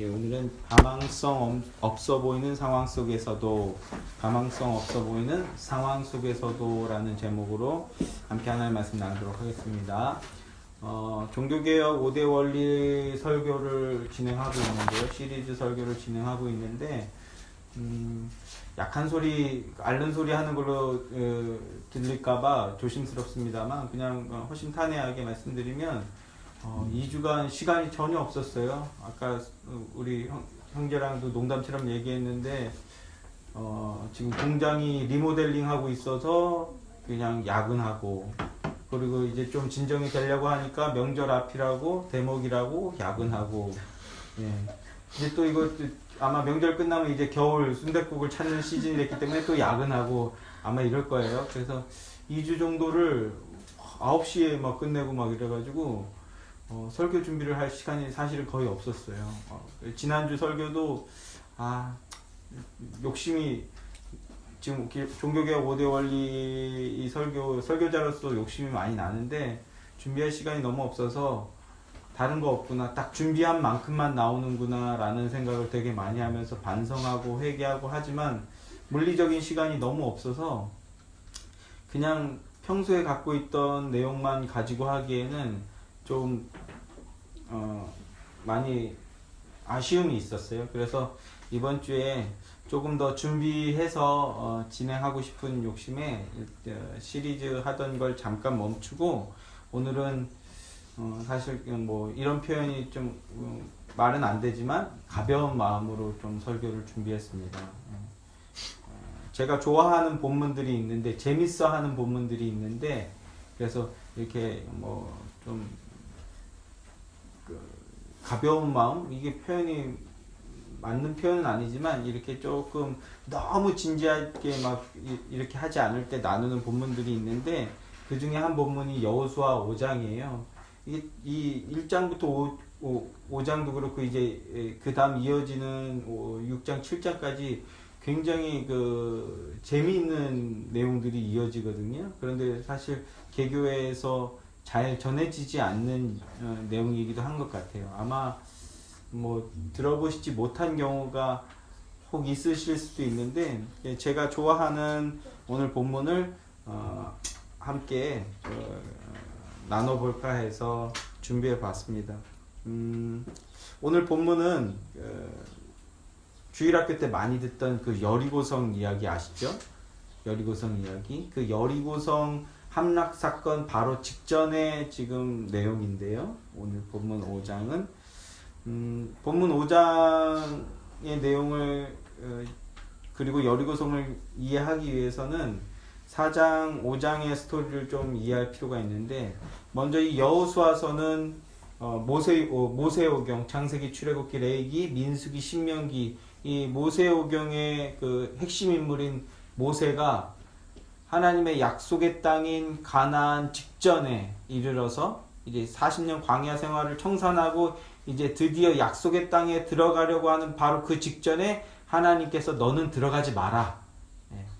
예, 오늘은 가망성 없어 보이는 상황 속에서도 라는 제목으로 함께 하나님의 말씀 나누도록 하겠습니다. 종교개혁 5대 원리 설교를 진행하고 있는데요. 시리즈 설교를 진행하고 있는데 약한 소리, 앓는 소리 하는 걸로 들릴까봐 조심스럽습니다만 그냥 허심탄회하게 말씀드리면 2주간 시간이 전혀 없었어요. 아까 우리 형제랑도 농담처럼 얘기했는데 지금 공장이 리모델링 하고 있어서 그냥 야근하고, 그리고 이제 좀 진정이 되려고 하니까 명절 앞이라고 대목이라고 야근하고, 예. 이제 또 이거 아마 명절 끝나면 이제 겨울 순댓국을 찾는 시즌이 됐기 때문에 또 야근하고 아마 이럴 거예요. 그래서 2주 정도를 9시에 막 끝내고 막 이래가지고 설교 준비를 할 시간이 사실은 거의 없었어요. 지난주 설교도 욕심이, 지금 종교개혁 5대 원리 설교자로서 욕심이 많이 나는데 준비할 시간이 너무 없어서 다른 거 없구나, 딱 준비한 만큼만 나오는구나 라는 생각을 되게 많이 하면서 반성하고 회개하고 하지만 물리적인 시간이 너무 없어서 그냥 평소에 갖고 있던 내용만 가지고 하기에는 좀 많이 아쉬움이 있었어요. 그래서 이번 주에 조금 더 준비해서 진행하고 싶은 욕심에 시리즈 하던 걸 잠깐 멈추고, 오늘은 사실 뭐 이런 표현이 좀 말은 안 되지만 가벼운 마음으로 좀 설교를 준비했습니다. 제가 좋아하는 본문들이 있는데, 재밌어 하는 본문들이 있는데, 그래서 이렇게 좀 가벼운 마음, 이게 표현이 맞는 표현은 아니지만 이렇게 조금 너무 진지하게 막 이렇게 하지 않을 때 나누는 본문들이 있는데, 그 중에 한 본문이 여호수아 5장이에요. 이 1장부터 5장도 그렇고 이제 그 다음 이어지는 6장 7장까지 굉장히 재미있는 내용들이 이어지거든요. 그런데 사실 개교회에서 잘 전해지지 않는 내용이기도 한 것 같아요. 아마 들어보시지 못한 경우가 혹 있으실 수도 있는데, 제가 좋아하는 오늘 본문을 함께 나눠볼까 해서 준비해 봤습니다. 오늘 본문은 주일학교 때 많이 듣던 그 여리고성 이야기 아시죠? 여리고성 이야기. 그 여리고성 함락 사건 바로 직전의 지금 내용인데요. 오늘 본문 5장은 본문 5장의 내용을 그리고 여리고성을 이해하기 위해서는 4장, 5장의 스토리를 좀 이해할 필요가 있는데, 먼저 이 여호수아서는 모세오경, 창세기, 출애굽기, 레위기, 민수기, 신명기, 이 모세오경의 그 핵심 인물인 모세가 하나님의 약속의 땅인 가나안 직전에 이르러서 이제 40년 광야 생활을 청산하고 이제 드디어 약속의 땅에 들어가려고 하는 바로 그 직전에 하나님께서 너는 들어가지 마라.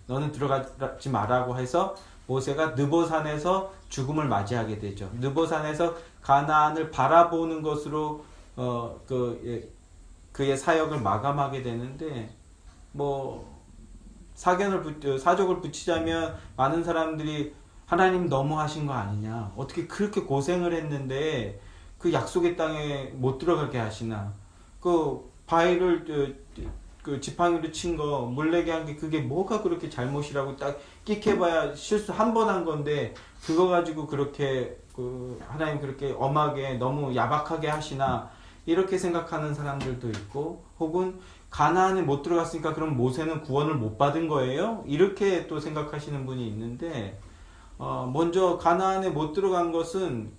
너는 들어가지 마라고 해서 모세가 느보산에서 죽음을 맞이하게 되죠. 느보산에서 가나안을 바라보는 것으로 그의 사역을 마감하게 되는데, 사족을 붙이자면 많은 사람들이 하나님 너무하신 거 아니냐, 어떻게 그렇게 고생을 했는데 그 약속의 땅에 못 들어가게 하시나, 그 바위를 지팡이로 친 거 물레게 한 게 그게 뭐가 그렇게 잘못이라고 딱 끽해봐야 실수 한 번 한 건데 그거 가지고 그렇게 하나님 그렇게 엄하게 너무 야박하게 하시나, 이렇게 생각하는 사람들도 있고, 혹은 가나안에 못 들어갔으니까 그럼 모세는 구원을 못 받은 거예요? 이렇게 또 생각하시는 분이 있는데, 먼저 가나안에 못 들어간 것은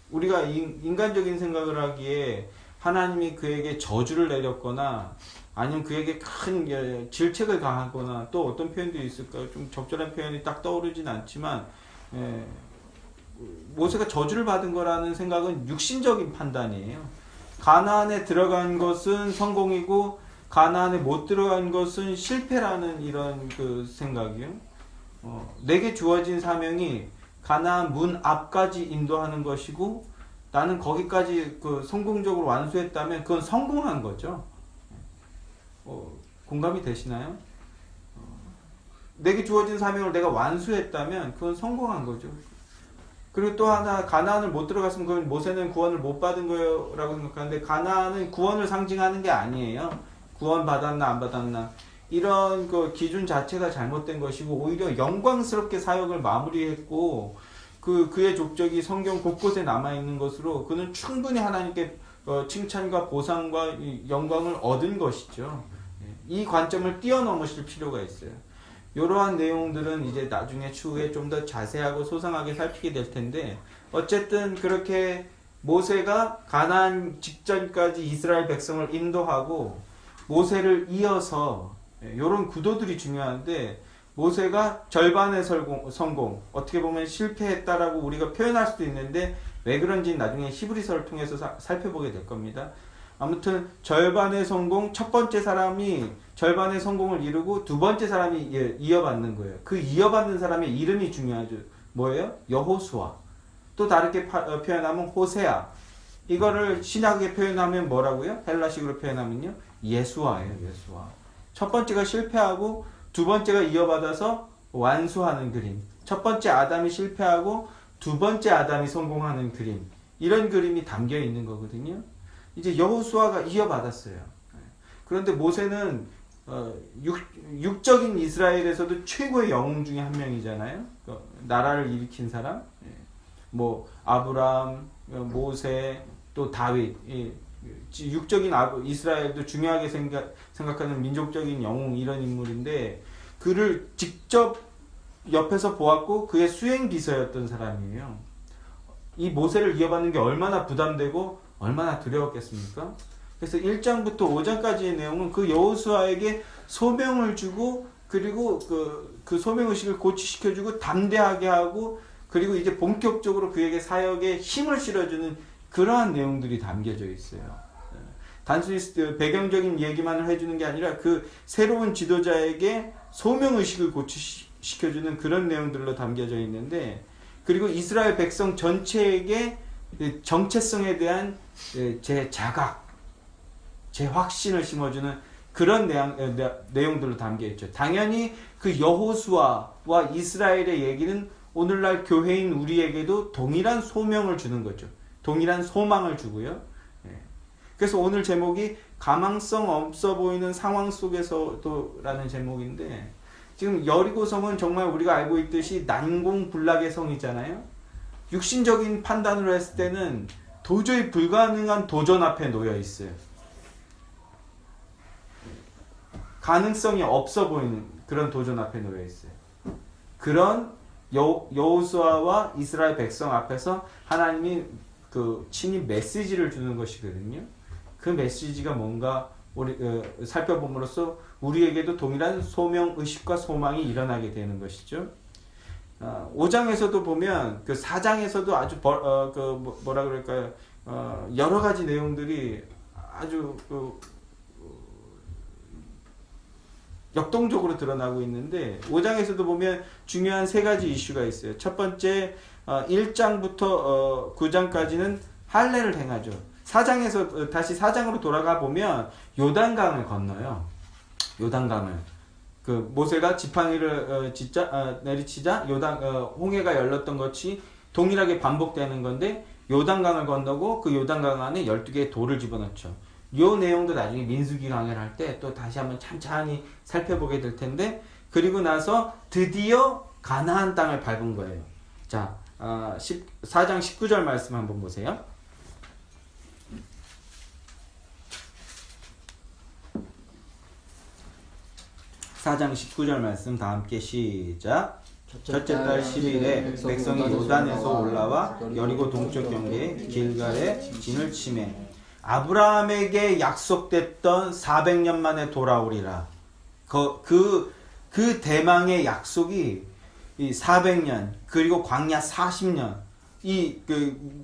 우리가 인간적인 생각을 하기에 하나님이 그에게 저주를 내렸거나 아니면 그에게 큰 질책을 가하거나, 또 어떤 표현도 있을까요? 좀 적절한 표현이 딱 떠오르진 않지만, 모세가 저주를 받은 거라는 생각은 육신적인 판단이에요. 가나안에 들어간 것은 성공이고 가나안에 못 들어간 것은 실패라는 이런 생각이요. 내게 주어진 사명이 가나안 문 앞까지 인도하는 것이고 나는 거기까지 그 성공적으로 완수했다면 그건 성공한 거죠. 공감이 되시나요? 내게 주어진 사명을 내가 완수했다면 그건 성공한 거죠. 그리고 또 하나, 가나안을 못 들어갔으면 그건 모세는 구원을 못 받은 거라고 생각하는데, 가나안은 구원을 상징하는 게 아니에요. 구원 받았나 안 받았나 이런 그 기준 자체가 잘못된 것이고, 오히려 영광스럽게 사역을 마무리했고, 그의 족적이 성경 곳곳에 남아 있는 것으로 그는 충분히 하나님께 칭찬과 보상과 영광을 얻은 것이죠. 이 관점을 뛰어넘으실 필요가 있어요. 이러한 내용들은 이제 나중에 추후에 좀 더 자세하고 소상하게 살피게 될 텐데, 어쨌든 그렇게 모세가 가나안 직전까지 이스라엘 백성을 인도하고 모세를 이어서, 이런 구도들이 중요한데, 모세가 절반의 성공, 어떻게 보면 실패했다라고 우리가 표현할 수도 있는데, 왜 그런지 나중에 히브리서를 통해서 살펴보게 될 겁니다. 아무튼 절반의 성공, 첫 번째 사람이 절반의 성공을 이루고 두 번째 사람이 이어받는 거예요. 그 이어받는 사람의 이름이 중요하죠. 뭐예요? 여호수아. 또 다르게 표현하면 호세아. 이거를 신약에 표현하면 뭐라고요? 헬라식으로 표현하면요, 예수아예요. 예수아. 첫 번째가 실패하고 두 번째가 이어받아서 완수하는 그림. 첫 번째 아담이 실패하고 두 번째 아담이 성공하는 그림. 이런 그림이 담겨 있는 거거든요. 이제 여호수아가 이어받았어요. 그런데 모세는 육적인 이스라엘에서도 최고의 영웅 중에 한 명이잖아요. 나라를 일으킨 사람, 뭐 아브람, 모세, 또 다윗. 육적인 이스라엘도 중요하게 생각하는 민족적인 영웅, 이런 인물인데, 그를 직접 옆에서 보았고 그의 수행 비서였던 사람이에요. 이 모세를 이어받는 게 얼마나 부담되고 얼마나 두려웠겠습니까? 그래서 1장부터 5장까지의 내용은 그 여호수아에게 소명을 주고, 그리고 그 소명의식을 고취시켜주고 담대하게 하고, 그리고 이제 본격적으로 그에게 사역에 힘을 실어주는 그러한 내용들이 담겨져 있어요. 단순히 배경적인 얘기만을 해주는 게 아니라 그 새로운 지도자에게 소명의식을 고취시켜주는 그런 내용들로 담겨져 있는데, 그리고 이스라엘 백성 전체에게 정체성에 대한 제 자각, 제 확신을 심어주는 그런 내용들로 담겨있죠. 당연히 그 여호수아와 이스라엘의 얘기는 오늘날 교회인 우리에게도 동일한 소명을 주는 거죠. 동일한 소망을 주고요. 그래서 오늘 제목이 가망성 없어 보이는 상황 속에서도 라는 제목인데, 지금 여리고성은 정말 우리가 알고 있듯이 난공불락의 성이잖아요. 육신적인 판단으로 했을 때는 도저히 불가능한 도전 앞에 놓여 있어요. 가능성이 없어 보이는 그런 도전 앞에 놓여 있어요. 그런 여호수아와 이스라엘 백성 앞에서 하나님이 친히 메시지를 주는 것이거든요. 그 메시지가 뭔가 우리 살펴봄으로써 우리에게도 동일한 소명 의식과 소망이 일어나게 되는 것이죠. 5장에서도 보면 그 4장에서도 아주 뭐라 그럴까요? 여러 가지 내용들이 아주 역동적으로 드러나고 있는데, 5장에서도 보면 중요한 세 가지 이슈가 있어요. 첫 번째, 1장부터 9장까지는 할례를 행하죠. 4장에서 다시 4장으로 돌아가 보면 요단강을 건너요. 요단강을. 모세가 지팡이를 내리치자 홍해가 열렸던 것이 동일하게 반복되는 건데, 요단강을 건너고 그 요단강 안에 12개의 돌을 집어넣죠. 요 내용도 나중에 민수기 강의를 할 때 또 다시 한번 찬찬히 살펴보게 될 텐데, 그리고 나서 드디어 가나안 땅을 밟은 거예요. 자, 4장 19절 말씀 한번 보세요. 4장 19절 말씀 다 함께 시작. 첫째 달 10일에 백성이 요단에서 올라와 여리고 동쪽 경계에 길갈에 진을 치매 아브라함에게 약속됐던 400년 만에 돌아오리라. 그 대망의 약속이 이 400년 그리고 광야 40년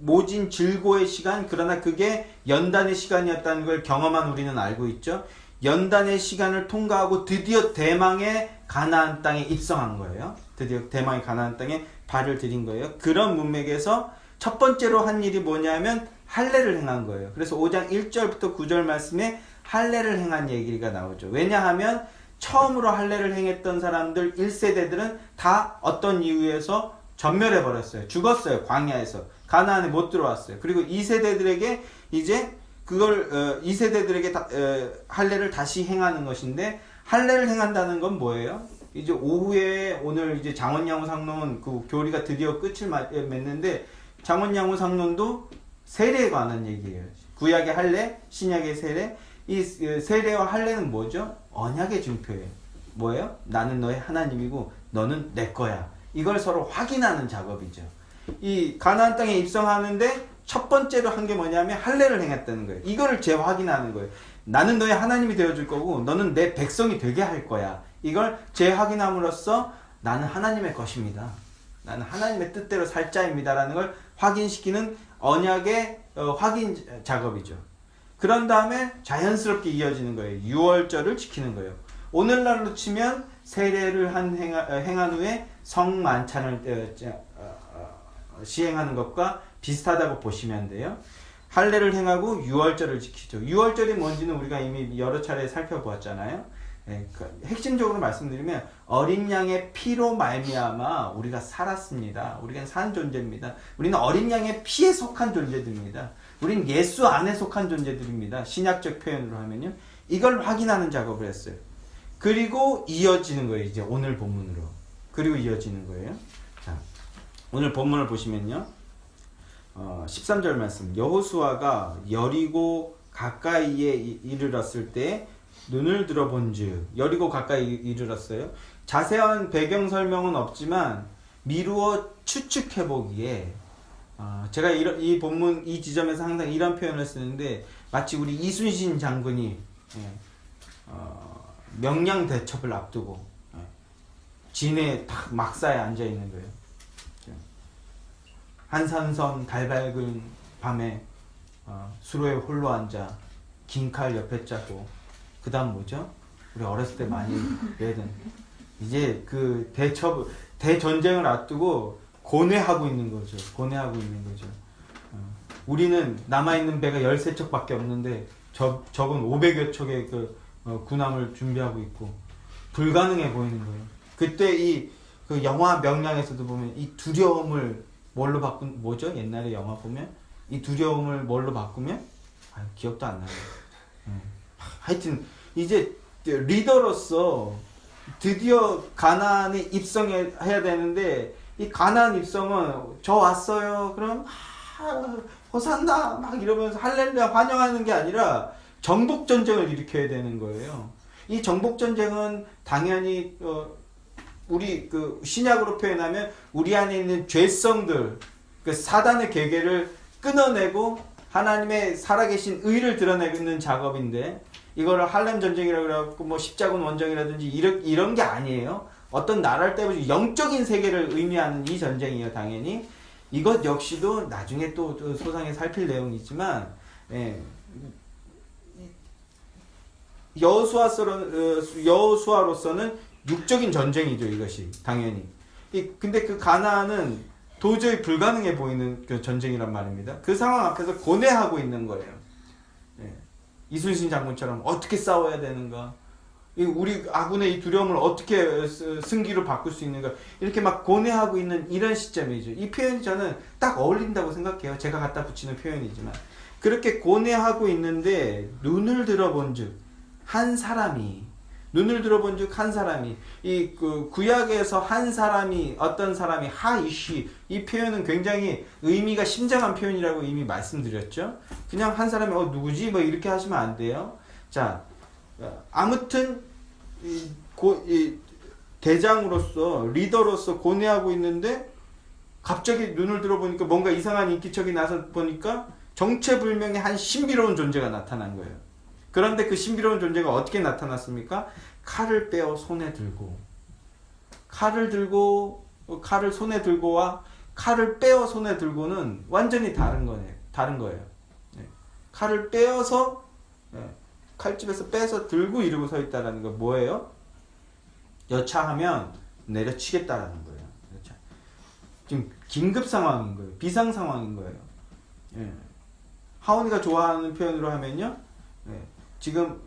모진 질고의 시간, 그러나 그게 연단의 시간이었다는 걸 경험한 우리는 알고 있죠. 연단의 시간을 통과하고 드디어 대망의 가나안 땅에 입성한 거예요. 드디어 대망의 가나안 땅에 발을 들인 거예요. 그런 문맥에서 첫 번째로 한 일이 뭐냐면 할례를 행한 거예요. 그래서 5장 1절부터 9절 말씀에 할례를 행한 얘기가 나오죠. 왜냐하면 처음으로 할례를 행했던 사람들 1세대들은 다 어떤 이유에서 전멸해 버렸어요. 죽었어요. 광야에서. 가나안에 못 들어왔어요. 그리고 2세대들에게 이제 그걸 2세대들에게 할례를 다시 행하는 것인데, 할례를 행한다는 건 뭐예요? 이제 오후에 오늘 이제 장원양후 상론 그 교리가 드디어 끝을 맺는데, 장원양후 상론도 세례에 관한 얘기예요. 구약의 할례, 신약의 세례. 이 세례와 할례는 뭐죠? 언약의 증표예요. 뭐예요? 나는 너의 하나님이고 너는 내 거야. 이걸 서로 확인하는 작업이죠. 이 가나안 땅에 입성하는데 첫 번째로 한 게 뭐냐면 할례를 행했다는 거예요. 이거를 재확인하는 거예요. 나는 너의 하나님이 되어줄 거고 너는 내 백성이 되게 할 거야. 이걸 재확인함으로써 나는 하나님의 것입니다. 나는 하나님의 뜻대로 살 자입니다라는 걸 확인시키는 언약의 확인 작업이죠. 그런 다음에 자연스럽게 이어지는 거예요. 유월절을 지키는 거예요. 오늘날로 치면 세례를 행한 후에 성만찬을 시행하는 것과 비슷하다고 보시면 돼요. 할례를 행하고 유월절을 지키죠. 유월절이 뭔지는 우리가 이미 여러 차례 살펴보았잖아요. 네, 핵심적으로 말씀드리면 어린 양의 피로 말미암아 우리가 살았습니다. 우리가 산 존재입니다. 우리는 어린 양의 피에 속한 존재들입니다. 우린 예수 안에 속한 존재들입니다. 신약적 표현으로 하면요. 이걸 확인하는 작업을 했어요. 그리고 이어지는 거예요. 이제 오늘 본문으로. 그리고 이어지는 거예요. 자, 오늘 본문을 보시면요. 13절 말씀. 여호수아가 여리고 가까이에 이르렀을 때 눈을 들어본즉. 여리고 가까이 이르렀어요. 자세한 배경 설명은 없지만 미루어 추측해 보기에 제가 이 본문 이 지점에서 항상 이런 표현을 쓰는데, 마치 우리 이순신 장군이 명량 대첩을 앞두고 진해 딱 막사에 앉아 있는 거예요. 한산성 달 밝은 밤에 수로에 홀로 앉아 긴 칼 옆에 짜고, 그 다음 뭐죠? 우리 어렸을 때 많이 외던 이제 그 대전쟁을 앞두고 고뇌하고 있는 거죠. 고뇌하고 있는 거죠. 우리는 남아있는 배가 13척밖에 없는데 적은 500여 척의 군함을 준비하고 있고 불가능해 보이는 거예요. 그때 그 영화 명량에서도 보면 이 두려움을 뭘로 뭐죠? 옛날에 영화 보면 이 두려움을 뭘로 바꾸면 기억도 안 나요. 하여튼 이제 리더로서 드디어 가나안에 입성해야 되는데, 이 가나안 입성은 저 왔어요. 그럼 호산나 막 이러면서 할렐루야 환영하는 게 아니라 정복 전쟁을 일으켜야 되는 거예요. 이 정복 전쟁은 당연히 우리 그 신약으로 표현하면 우리 안에 있는 죄성들, 그 사단의 계계를 끊어내고 하나님의 살아계신 의를 드러내는 작업인데, 이거를 할렘 전쟁이라고 그래갖고 뭐 십자군 원정이라든지 이런 게 아니에요. 어떤 나라를 때문에 영적인 세계를 의미하는 이 전쟁이에요. 당연히 이것 역시도 나중에 또 소상에 살필 내용이지만, 여호수아로서는 육적인 전쟁이죠. 이것이 당연히. 근데 그 가나안은 도저히 불가능해 보이는 그 전쟁이란 말입니다. 그 상황 앞에서 고뇌하고 있는 거예요. 이순신 장군처럼 어떻게 싸워야 되는가, 우리 아군의 이 두려움을 어떻게 승기로 바꿀 수 있는가, 이렇게 막 고뇌하고 있는 이런 시점이죠. 이 표현이 저는 딱 어울린다고 생각해요. 제가 갖다 붙이는 표현이지만 그렇게 고뇌하고 있는데 눈을 들어본즉 한 사람이 이 구약에서 한 사람이, 어떤 사람이 하이쉬, 이 표현은 굉장히 의미가 심장한 표현이라고 이미 말씀드렸죠. 그냥 한 사람이 누구지 뭐 이렇게 하시면 안 돼요. 자, 아무튼 대장으로서 리더로서 고뇌하고 있는데 갑자기 눈을 들어보니까 뭔가 이상한 인기척이 나서 보니까 정체불명의 한 신비로운 존재가 나타난 거예요. 그런데 그 신비로운 존재가 어떻게 나타났습니까? 칼을 빼어 손에 들고, 칼을 손에 들고와 칼을 빼어 손에 들고는 완전히 다른 거예요. 칼을 빼어서, 칼집에서 빼서 들고 이러고 서 있다는 거 뭐예요? 여차하면 내려치겠다라는 거예요. 지금 긴급 상황인 거예요. 비상 상황인 거예요. 예. 하원이가 좋아하는 표현으로 하면요. 예. 지금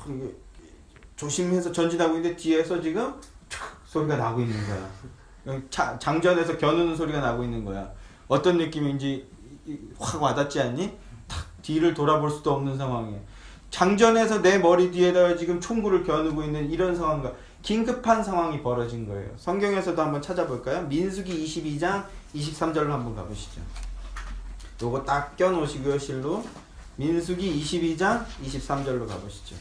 이게 조심해서 전진하고 있는데 뒤에서 지금 소리가 나고 있는 거야. 장전에서 겨누는 소리가 나고 있는 거야. 어떤 느낌인지 확 와닿지 않니? 탁 뒤를 돌아볼 수도 없는 상황이에요. 장전에서 내 머리 뒤에다가 지금 총구를 겨누고 있는 이런 상황과 긴급한 상황이 벌어진 거예요. 성경에서도 한번 찾아볼까요? 민수기 22장 23절로 한번 가보시죠. 요거 딱 껴놓으시고요, 실로. 민수기 22장 23절로 가보시죠.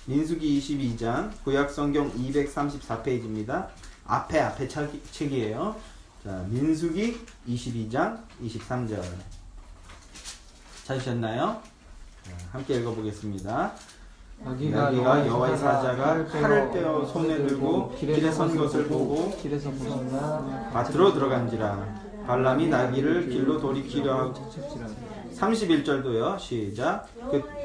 민수기 22장 구약성경 234페이지입니다. 앞에 책이에요. 자, 민수기 22장 23절 찾으셨나요? 자, 함께 읽어보겠습니다. 나귀가 여호와의 사자가 칼을 빼어 손에 들고 길에 선 것을 보고 길에서 벗어나 밭으로 들어간지라. 발람이 나귀를 길로 돌이키려 하고 31절도요. 시작.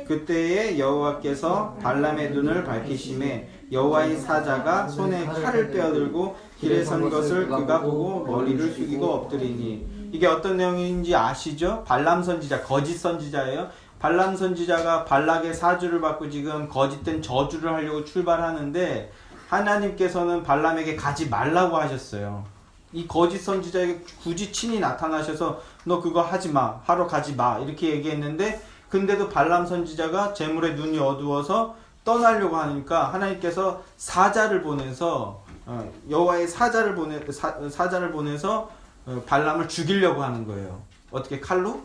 그때에 여호와께서 발람의 눈을 밝히심에 여호와의 사자가 손에 칼을 빼어들고 길에 선 것을 그가 보고 머리를 숙이고 엎드리니. 이게 어떤 내용인지 아시죠? 발람 선지자, 거짓 선지자예요. 발람 선지자가 발락의 사주를 받고 지금 거짓된 저주를 하려고 출발하는데 하나님께서는 발람에게 가지 말라고 하셨어요. 이 거짓 선지자에게 굳이 친히 나타나셔서 너 그거 하지 마, 하러 가지 마 이렇게 얘기했는데, 근데도 발람 선지자가 재물에 눈이 어두워서 떠나려고 하니까 하나님께서 사자를 보내서 여호와의 사자를 보내서 발람을 죽이려고 하는 거예요. 어떻게? 칼로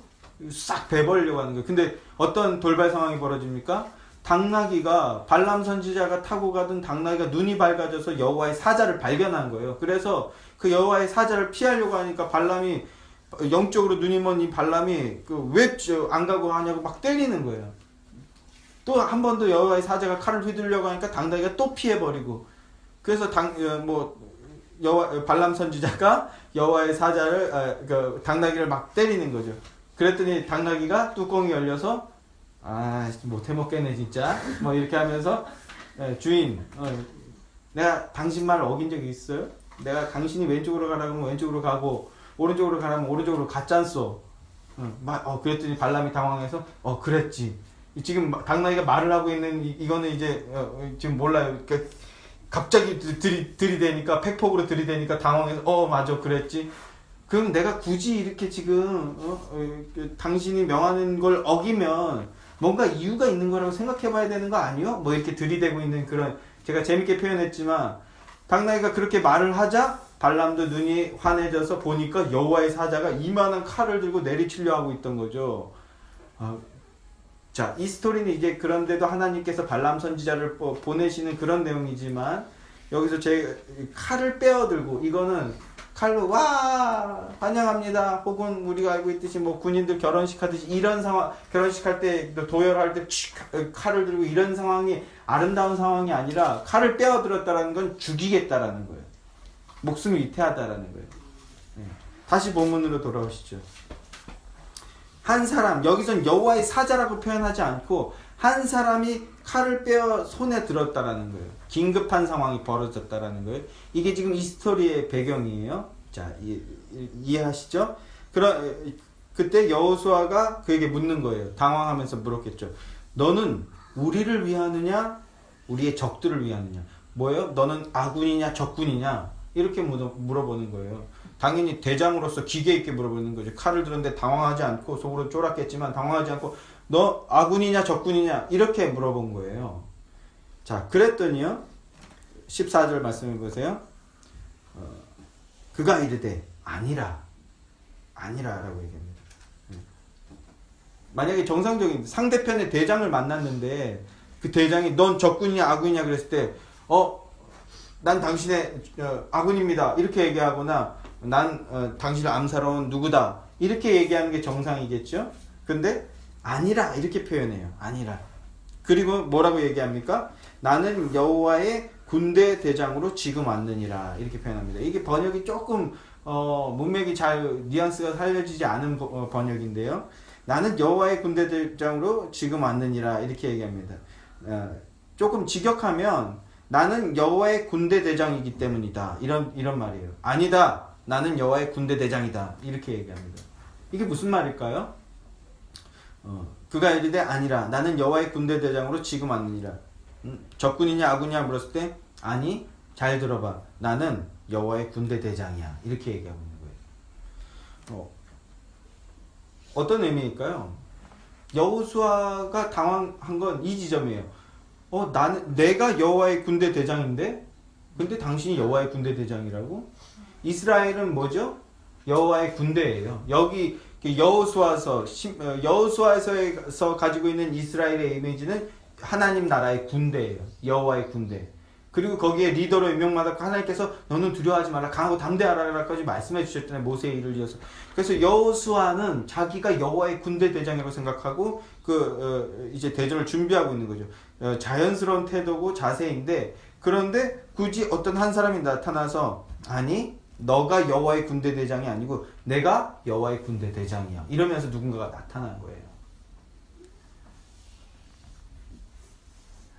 싹 베버리려고 하는 거예요. 근데 어떤 돌발 상황이 벌어집니까? 당나귀가, 발람 선지자가 타고 가던 당나귀가 눈이 밝아져서 여호와의 사자를 발견한 거예요. 그래서 그 여호와의 사자를 피하려고 하니까 발람이, 영적으로 눈이 먼 이 발람이 왜 안 가고 하냐고 막 때리는 거예요. 또 한 번 더 여호와의 사자가 칼을 휘두르려고 하니까 당나귀가 또 피해버리고, 그래서 발람 선지자가 여호와의 사자를, 당나귀를 막 때리는 거죠. 그랬더니 당나귀가 뚜껑이 열려서 못해 먹겠네 진짜 뭐 이렇게 하면서, 주인, 내가 당신 말을 어긴 적이 있어요? 내가 당신이 왼쪽으로 가라고 하면 왼쪽으로 가고 오른쪽으로 가라면 오른쪽으로 갔잖소. 그랬더니 발람이 당황해서 그랬지. 지금 당나귀가 말을 하고 있는 이거는 이제 지금 몰라요. 그러니까 갑자기 들이대니까, 팩폭으로 들이대니까 당황해서 맞아 그랬지. 그럼 내가 굳이 이렇게 지금 당신이 명하는 걸 어기면 뭔가 이유가 있는 거라고 생각해 봐야 되는 거 아니요? 뭐 이렇게 들이대고 있는 그런, 제가 재밌게 표현했지만 당나귀가 그렇게 말을 하자 발람도 눈이 환해져서 보니까 여호와의 사자가 이만한 칼을 들고 내리치려 하고 있던 거죠. 자, 이 스토리는 이제 그런데도 하나님께서 발람 선지자를 보내시는 그런 내용이지만, 여기서 제 칼을 빼어들고, 이거는 칼로 와 환영합니다, 혹은 우리가 알고 있듯이 뭐 군인들 결혼식 하듯이 이런 상황, 결혼식 할 때 도열할 때 칼을 들고 이런 상황이 아름다운 상황이 아니라, 칼을 빼어들었다라는 건 죽이겠다라는 거예요. 목숨이 위태하다라는 거예요. 다시 본문으로 돌아오시죠. 한 사람, 여기선 여호와의 사자라고 표현하지 않고 한 사람이 칼을 빼어 손에 들었다라는 거예요. 긴급한 상황이 벌어졌다라는 거예요. 이게 지금 이 스토리의 배경이에요. 자, 이해하시죠? 그때 여호수아가 그에게 묻는 거예요. 당황하면서 물었겠죠. 너는 우리를 위하느냐, 우리의 적들을 위하느냐? 뭐예요? 너는 아군이냐, 적군이냐? 이렇게 물어보는 거예요. 당연히 대장으로서 기계 있게 물어보는 거죠. 칼을 들었는데 당황하지 않고, 속으로 쫄았겠지만 당황하지 않고, 너 아군이냐 적군이냐 이렇게 물어본 거예요. 자, 그랬더니요, 14절 말씀해 보세요. 그가 이르되 아니라 라고 얘기합니다. 만약에 정상적인 상대편의 대장을 만났는데 그 대장이 넌 적군이냐 아군이냐 그랬을 때 난 당신의 아군입니다 이렇게 얘기하거나, 난 당신을 암살한 누구다 이렇게 얘기하는 게 정상이겠죠. 근데 아니라 이렇게 표현해요. 아니라. 그리고 뭐라고 얘기합니까? 나는 여호와의 군대 대장으로 지금 왔느니라 이렇게 표현합니다. 이게 번역이 조금 문맥이 잘 뉘앙스가 살려지지 않은 번역인데요. 나는 여호와의 군대 대장으로 지금 왔느니라 이렇게 얘기합니다. 조금 직역하면 나는 여호와의 군대 대장이기 때문이다 이런 말이에요. 아니다, 나는 여호와의 군대 대장이다 이렇게 얘기합니다. 이게 무슨 말일까요? 그가 이르되 아니라 나는 여호와의 군대 대장으로 지금 왔느니라. 적군이냐 아군이냐 물었을 때 아니, 잘 들어봐, 나는 여호와의 군대 대장이야 이렇게 얘기하고 있는 거예요. 어떤 의미일까요? 여호수아가 당황한 건 이 지점이에요. 내가 여호와의 군대 대장인데, 근데 당신이 여호와의 군대 대장이라고? 이스라엘은 뭐죠? 여호와의 군대예요. 여기 여호수아서 여호수아에서 가지고 있는 이스라엘의 이미지는 하나님 나라의 군대예요. 여호와의 군대. 그리고 거기에 리더로 임명받았고 하나님께서 너는 두려워하지 말라, 강하고 담대하라라까지 말씀해 주셨잖아요. 모세의 일을 이어서. 그래서 여호수아는 자기가 여호와의 군대 대장이라고 생각하고 이제 대전을 준비하고 있는 거죠. 자연스러운 태도고 자세인데, 그런데 굳이 어떤 한 사람이 나타나서 아니, 너가 여호와의 군대 대장이 아니고 내가 여호와의 군대 대장이야 이러면서 누군가가 나타난 거예요.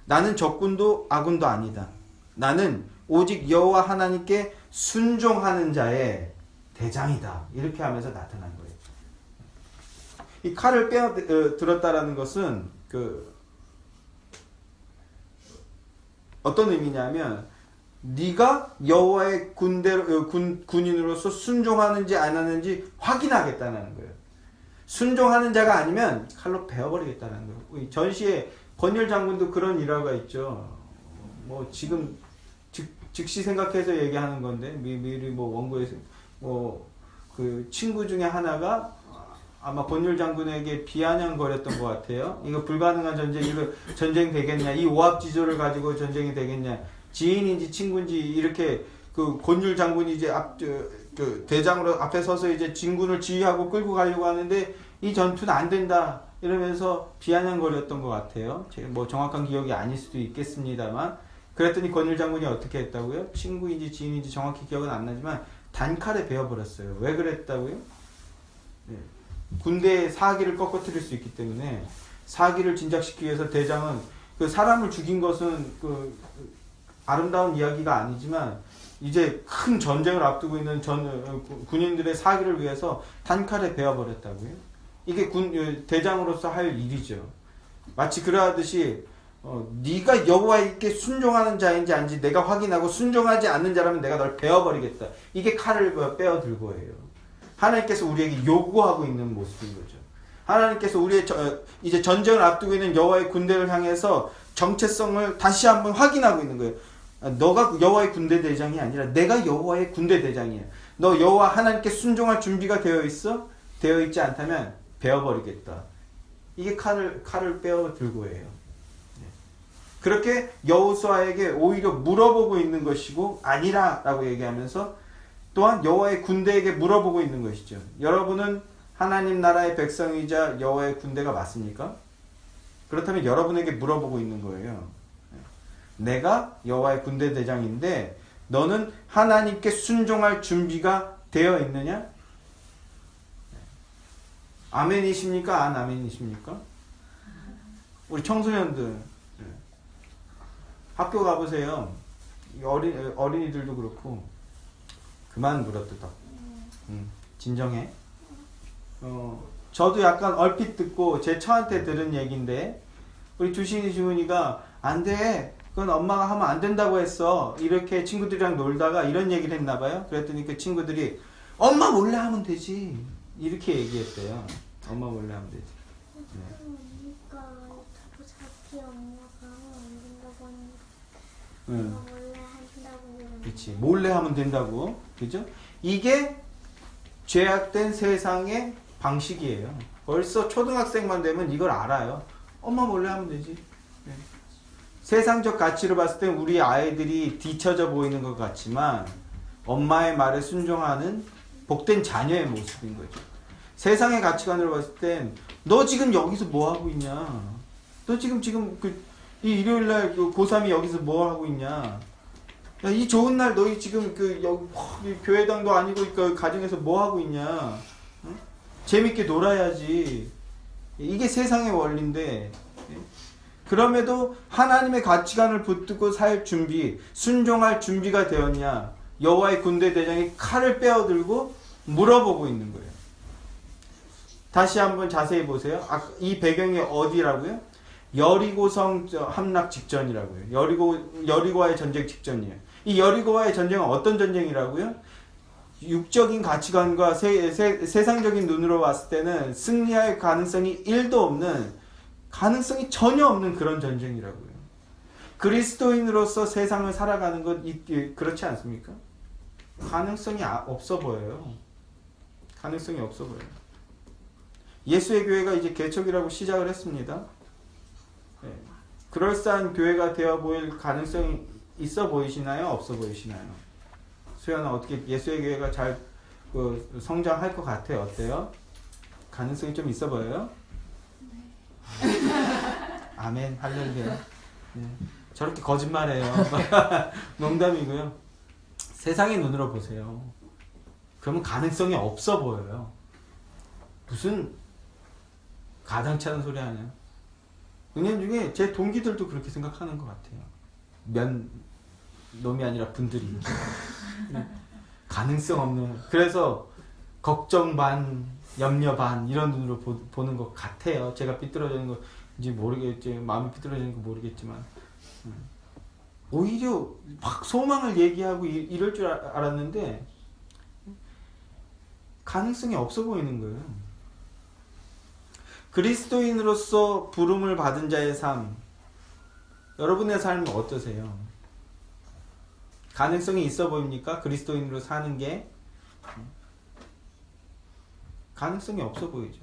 나는 적군도 아군도 아니다. 나는 오직 여호와 하나님께 순종하는 자의 대장이다. 이렇게 하면서 나타난 거예요. 이 칼을 빼어 들었다라는 것은 어떤 의미냐면 네가 여호와의 군인으로서 순종하는지 안 하는지 확인하겠다는 거예요. 순종하는 자가 아니면 칼로 베어버리겠다는 거예요. 전시에 권율 장군도 그런 일화가 있죠. 뭐 지금 즉시 생각해서 얘기하는 건데 미리 원고에서 그 친구 중에 하나가 아마 권율 장군에게 비아냥거렸던 것 같아요. 이거 불가능한 전쟁, 이거 전쟁 되겠냐? 이 오합지졸을 가지고 전쟁이 되겠냐? 지인인지 친구인지 이렇게 그 권율 장군이 이제 대장으로 앞에 서서 이제 진군을 지휘하고 끌고 가려고 하는데 이 전투는 안 된다 이러면서 비아냥거렸던 것 같아요. 제가 뭐 정확한 기억이 아닐 수도 있겠습니다만, 그랬더니 권율 장군이 어떻게 했다고요? 친구인지 지인인지 정확히 기억은 안 나지만 단칼에 베어버렸어요. 왜 그랬다고요? 네. 군대의 사기를 꺾어뜨릴 수 있기 때문에, 사기를 진작시키기 위해서 대장은 그 사람을 죽인 것은 아름다운 이야기가 아니지만 이제 큰 전쟁을 앞두고 있는 군인들의 사기를 위해서 단칼에 베어버렸다고요. 이게 대장으로서 할 일이죠. 마치 그러하듯이 네가 여호와께 순종하는 자인지 아닌지 내가 확인하고 순종하지 않는 자라면 내가 널 베어버리겠다. 이게 칼을 빼어들 거예요. 하나님께서 우리에게 요구하고 있는 모습인 거죠. 하나님께서 우리의 이제 전쟁을 앞두고 있는 여호와의 군대를 향해서 정체성을 다시 한번 확인하고 있는 거예요. 너가 여호와의 군대 대장이 아니라 내가 여호와의 군대 대장이야. 너 여호와 하나님께 순종할 준비가 되어 있어? 되어 있지 않다면 베어버리겠다. 이게 칼을 빼어 들고예요. 그렇게 여호수아에게 오히려 물어보고 있는 것이고 아니라라고 얘기하면서 또한 여호와의 군대에게 물어보고 있는 것이죠. 여러분은 하나님 나라의 백성이자 여호와의 군대가 맞습니까? 그렇다면 여러분에게 물어보고 있는 거예요. 내가 여호와의 군대 대장인데 너는 하나님께 순종할 준비가 되어 있느냐? 아멘이십니까? 안 아멘이십니까? 우리 청소년들 학교 가보세요. 어린이들도 그렇고 그만 물어뜯어. 진정해. 저도 약간 얼핏 듣고 제 처한테 들은 얘기인데 우리 두신이 주은이가 안 돼. 그건 엄마가 하면 안 된다고 했어. 이렇게 친구들이랑 놀다가 이런 얘기를 했나 봐요. 그랬더니 그 친구들이 엄마 몰래 하면 되지. 이렇게 얘기했대요. 엄마 몰래 하면 되지. 그러니까 자기 엄마가 안 된다고 하는데 응. 몰래 한다고 그러는데. 그렇지. 몰래 하면 된다고. 그죠? 이게 죄악된 세상의 방식이에요. 벌써 초등학생만 되면 이걸 알아요. 엄마 몰래 하면 되지. 네. 세상적 가치로 봤을 때 우리 아이들이 뒤처져 보이는 것 같지만 엄마의 말에 순종하는 복된 자녀의 모습인 거죠. 세상의 가치관으로 봤을 땐 너 지금 여기서 뭐 하고 있냐? 너 지금 이 일요일 날 고3이 여기서 뭐 하고 있냐? 야, 이 좋은 날 너희 지금 여기 교회당도 아니고 가정에서 뭐 하고 있냐? 응? 재밌게 놀아야지. 이게 세상의 원리인데, 그럼에도 하나님의 가치관을 붙들고 살 준비, 순종할 준비가 되었냐? 여호와의 군대 대장이 칼을 빼어들고 물어보고 있는 거예요. 다시 한번 자세히 보세요. 이 배경이 어디라고요? 여리고성 함락 직전이라고요. 여리고와의 전쟁 직전이에요. 이 여리고와의 전쟁은 어떤 전쟁이라고요? 육적인 가치관과 세상적인 눈으로 봤을 때는 승리할 가능성이 1도 없는, 가능성이 전혀 없는 그런 전쟁이라고요. 그리스도인으로서 세상을 살아가는 건 그렇지 않습니까? 가능성이 없어 보여요. 가능성이 없어 보여요. 예수의 교회가 이제 개척이라고 시작을 했습니다. 그럴싸한 교회가 되어 보일 가능성이 있어 보이시나요? 없어 보이시나요? 수연아, 어떻게 예수의 교회가 잘 성장할 것 같아요? 어때요? 가능성이 좀 있어 보여요? 아멘, 할렐루야. 네. 저렇게 거짓말해요. 농담이고요. 세상의 눈으로 보세요. 그러면 가능성이 없어 보여요. 무슨 가당치 않은 소리 하냐. 은연 중에 제 동기들도 그렇게 생각하는 것 같아요. 놈이 아니라 분들이. 가능성 없는. 그래서 걱정 반, 염려 반 이런 눈으로 보는 것 같아요. 제가 삐뚤어지는 거인지 모르겠지, 마음이 삐뚤어지는 거 모르겠지만, 오히려 막 소망을 얘기하고 이럴 줄 알았는데 가능성이 없어 보이는 거예요. 그리스도인으로서 부름을 받은 자의 삶, 여러분의 삶은 어떠세요? 가능성이 있어 보입니까? 그리스도인으로 사는 게 가능성이 없어 보이죠.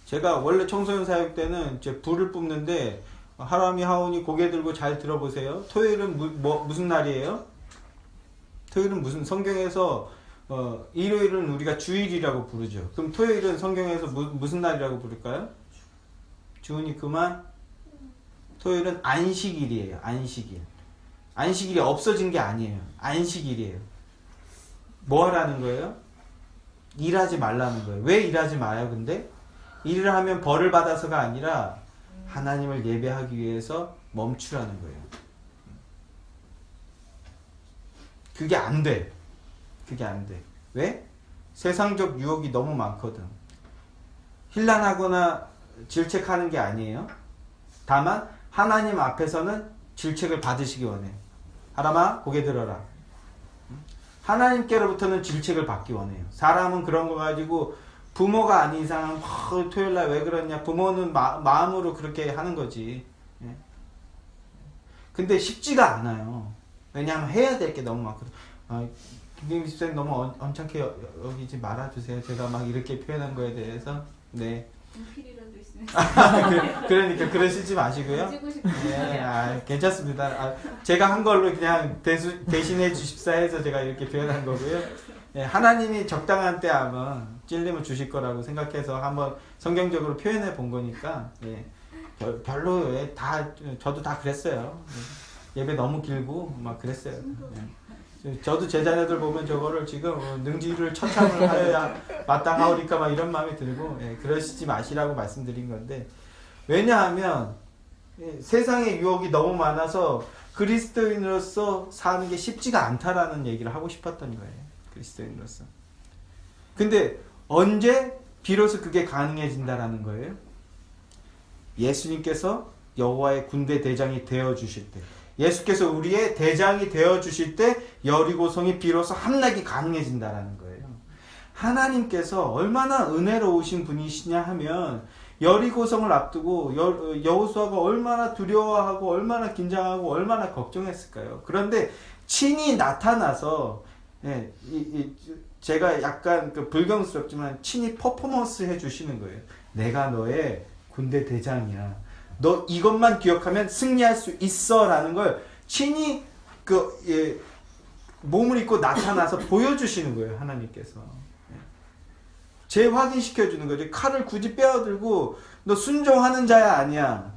제가 원래 청소년 사역 때는 이제 불을 뿜는데, 하람이 하오니 고개 들고 잘 들어보세요. 토요일은 무슨 날이에요? 토요일은 무슨, 성경에서 일요일은 우리가 주일이라고 부르죠. 그럼 토요일은 성경에서 무슨 날이라고 부를까요? 주은이 그만? 토요일은 안식일이에요. 안식일. 안식일이 없어진 게 아니에요. 안식일이에요. 뭐 하라는 거예요? 일하지 말라는 거예요. 왜 일하지 마요, 근데? 일을 하면 벌을 받아서가 아니라 하나님을 예배하기 위해서 멈추라는 거예요. 그게 안 돼. 그게 안 돼. 왜? 세상적 유혹이 너무 많거든. 힐난하거나 질책하는 게 아니에요. 다만 하나님 앞에서는 질책을 받으시기 원해요. 하람아, 고개 들어라. 하나님께로부터는 질책을 받기 원해요. 사람은 그런 거 가지고 부모가 아닌 이상 토요일날 왜 그러냐, 부모는 마음으로 그렇게 하는 거지. 근데 쉽지가 않아요. 왜냐하면 해야 될 게 너무 많거든. 김경민 집사님 너무 언짢게 여기지 말아주세요. 제가 막 이렇게 표현한 거에 대해서. 네. 필이라도 있으면. 그러니까 그러시지 마시고요. 네, 괜찮습니다. 제가 한 걸로 그냥 대신해 주십사 해서 제가 이렇게 표현한 거고요. 네, 하나님이 적당한 때 아마 찔림을 주실 거라고 생각해서 한번 성경적으로 표현해 본 거니까, 네, 별로 저도 다 그랬어요. 네, 예배 너무 길고 막 그랬어요. 네. 저도 제 자녀들 보면 저거를 지금 능지를 처참을 하여야 마땅하오리까 막 이런 마음이 들고, 그러시지 마시라고 말씀드린 건데, 왜냐하면 세상의 유혹이 너무 많아서 그리스도인으로서 사는 게 쉽지가 않다라는 얘기를 하고 싶었던 거예요. 그리스도인으로서. 근데 언제 비로소 그게 가능해진다라는 거예요? 예수님께서 여호와의 군대 대장이 되어 주실 때, 예수께서 우리의 대장이 되어 주실 때 여리고성이 비로소 함락이 가능해진다라는 거예요. 하나님께서 얼마나 은혜로우신 분이시냐 하면, 여리고성을 앞두고 여호수아가 얼마나 두려워하고 얼마나 긴장하고 얼마나 걱정했을까요? 그런데 친히 나타나서, 제가 약간 불경스럽지만 친히 퍼포먼스 해주시는 거예요. 내가 너의 군대 대장이야. 너 이것만 기억하면 승리할 수 있어 라는 걸 친히 몸을 입고 나타나서 보여주시는 거예요. 하나님께서 재확인시켜 주는 거죠. 칼을 굳이 빼어들고 너 순종하는 자야 아니야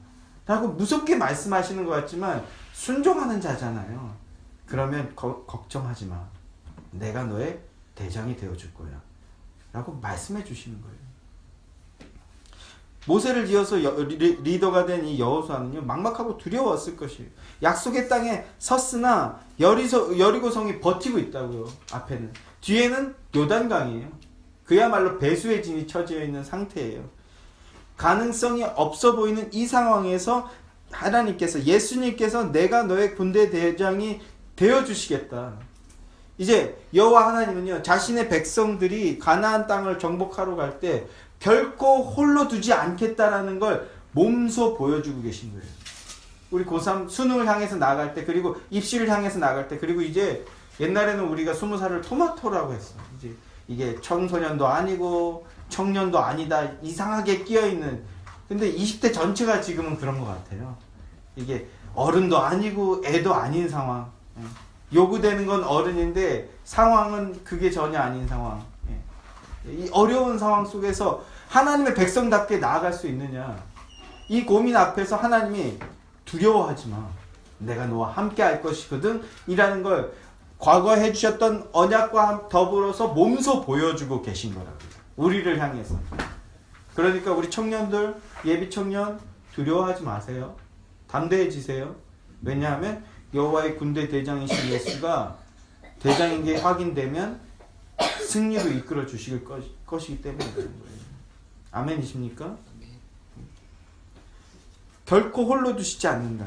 라고 무섭게 말씀하시는 것 같지만 순종하는 자잖아요. 그러면 걱정하지 마. 내가 너의 대장이 되어줄 거야 라고 말씀해 주시는 거예요. 모세를 이어서 리더가 된 이 여호수아는요 막막하고 두려웠을 것이에요. 약속의 땅에 섰으나 여리고성이 버티고 있다고요. 앞에는. 뒤에는 요단강이에요. 그야말로 배수의 진이 쳐져 있는 상태예요. 가능성이 없어 보이는 이 상황에서 하나님께서, 예수님께서 내가 너의 군대 대장이 되어주시겠다. 이제 여호와 하나님은요 자신의 백성들이 가나안 땅을 정복하러 갈 때 결코 홀로 두지 않겠다라는 걸 몸소 보여주고 계신 거예요. 우리 고3 수능을 향해서 나갈 때, 그리고 입시를 향해서 나갈 때, 그리고 이제 옛날에는 우리가 20살을 토마토라고 했어. 이제 이게 청소년도 아니고 청년도 아니다, 이상하게 끼어있는. 근데 20대 전체가 지금은 그런 것 같아요. 이게 어른도 아니고 애도 아닌 상황. 요구되는 건 어른인데 상황은 그게 전혀 아닌 상황. 이 어려운 상황 속에서 하나님의 백성답게 나아갈 수 있느냐. 이 고민 앞에서 하나님이 두려워하지 마. 내가 너와 함께 할 것이거든. 이라는 걸 과거에 해주셨던 언약과 더불어서 몸소 보여주고 계신 거라고요. 우리를 향해서. 그러니까 우리 청년들, 예비 청년 두려워하지 마세요. 담대해지세요. 왜냐하면 여호와의 군대 대장이신 예수가 대장인 게 확인되면 승리로 이끌어 주실 것이기 때문에 그런 거예요. 아멘이십니까? 결코 홀로 두시지 않는다.